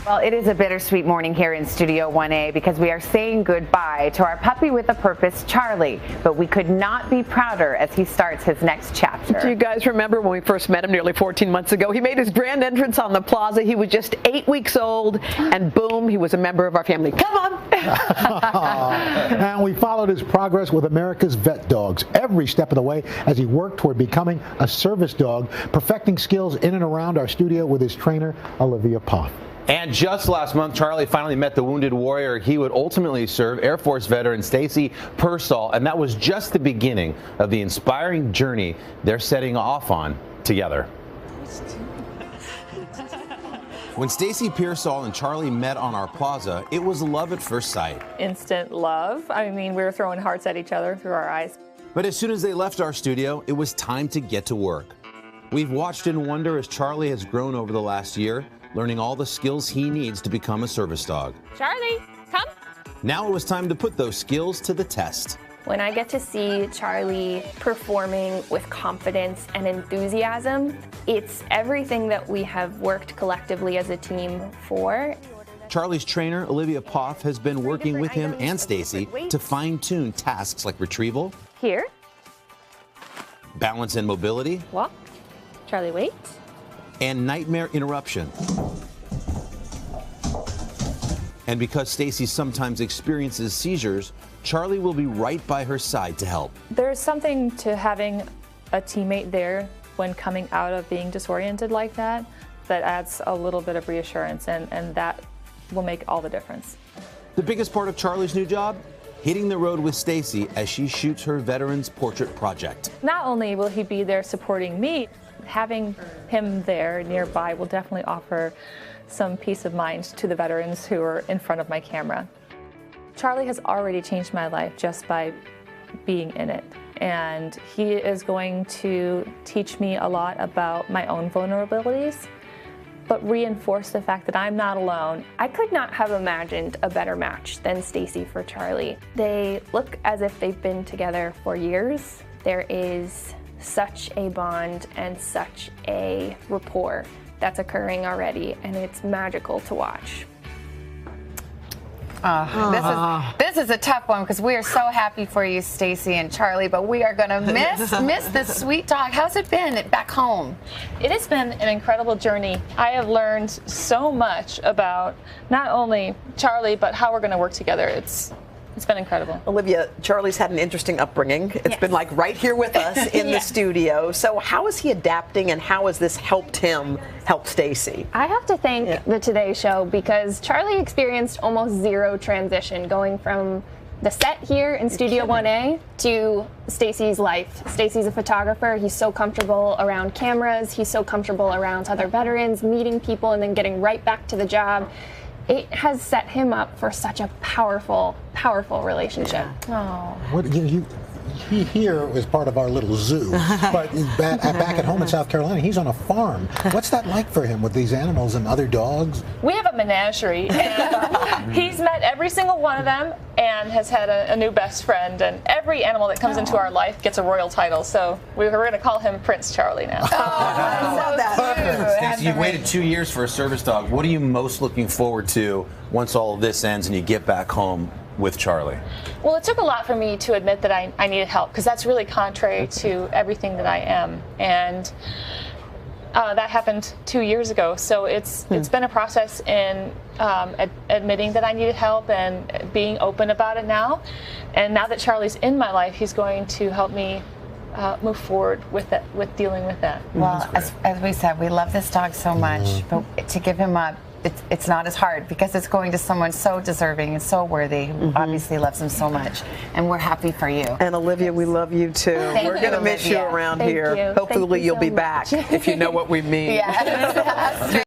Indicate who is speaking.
Speaker 1: Well, it is a bittersweet morning here in Studio 1A because we are saying goodbye to our puppy with a purpose, Charlie. But we could not be prouder as he starts his next chapter.
Speaker 2: Do you guys remember when we first met him nearly 14 months ago? He made his grand entrance on the plaza. He was just 8 weeks old, and boom, he was a member of our family. Come on!
Speaker 3: And we followed his progress with America's vet dogs every step of the way as he worked toward becoming a service dog, perfecting skills in and around our studio with his trainer, Olivia Poff.
Speaker 4: And just last month, Charlie finally met the wounded warrior he would ultimately serve, Air Force veteran Stacy Pearsall, and that was just the beginning of the inspiring journey they're setting off on together. When Stacy Pearsall and Charlie met on our plaza, it was love at first sight.
Speaker 5: Instant love. I mean, we were throwing hearts at each other through our eyes.
Speaker 4: But as soon as they left our studio, it was time to get to work. We've watched in wonder as Charlie has grown over the last year, learning all the skills he needs to become a service dog.
Speaker 5: Charlie, come.
Speaker 4: Now it was time to put those skills to the test.
Speaker 6: When I get to see Charlie performing with confidence and enthusiasm, it's everything that we have worked collectively as a team for.
Speaker 4: Charlie's trainer, Olivia Poff, has been working with him and Stacy to fine-tune tasks like retrieval,
Speaker 6: Here,
Speaker 4: balance and mobility,
Speaker 6: walk. Charlie, wait.
Speaker 4: and nightmare interruption. And because Stacy sometimes experiences seizures, Charlie will be right by her side to help.
Speaker 5: There's something to having a teammate there when coming out of being disoriented like that adds a little bit of reassurance, and that will make all the difference.
Speaker 4: The biggest part of Charlie's new job? Hitting the road with Stacy as she shoots her veterans portrait project.
Speaker 5: Not only will he be there supporting me, having him there nearby will definitely offer some peace of mind to the veterans who are in front of my camera. Charlie has already changed my life just by being in it, and he is going to teach me a lot about my own vulnerabilities, but reinforce the fact that I'm not alone.
Speaker 6: I could not have imagined a better match than Stacy for Charlie. They look as if they've been together for years. There is such a bond and such a rapport that's occurring already, and it's magical to watch.
Speaker 1: This is a tough one because we are so happy for you, Stacy and Charlie, but we are going to miss this sweet dog. How's it been back home?
Speaker 5: It has been an incredible journey. I have learned so much about not only Charlie, but how we're going to work together. It's been incredible.
Speaker 2: Olivia, Charlie's had an interesting upbringing. It's been like right here with us in the studio. So how is he adapting, and how has this helped him help Stacy?
Speaker 6: I have to thank the Today Show because Charlie experienced almost zero transition going from the set here in Studio 1A to Stacy's life. Stacy's a photographer. He's so comfortable around cameras. He's so comfortable around other veterans, meeting people, and then getting right back to the job. It has set him up for such a powerful, powerful relationship.
Speaker 1: Oh.
Speaker 3: What, he here is part of our little zoo, but back at home in South Carolina, he's on a farm. What's that like for him with these animals and other dogs?
Speaker 5: We have a menagerie, and he's met every single one of them and has had a new best friend, and every animal that comes into our life gets a royal title, so we're going to call him Prince Charlie now.
Speaker 2: I love that.
Speaker 4: Stacy, you've waited 2 years for a service dog. What are you most looking forward to once all of this ends and you get back home with Charlie?
Speaker 5: Well, it took a lot for me to admit that I needed help, because that's really contrary to everything that I am, and that happened 2 years ago. So it's been a process in admitting that I needed help and being open about it now. And now that Charlie's in my life, he's going to help me move forward with dealing with that.
Speaker 1: Well, as we said, we love this dog so much, but to give him up, it's not as hard because it's going to someone so deserving and so worthy who obviously loves him so much. And we're happy for you.
Speaker 2: And Olivia, we love you too. We're going to miss you around here. Hopefully you'll be back if you know what we mean.
Speaker 1: Yes.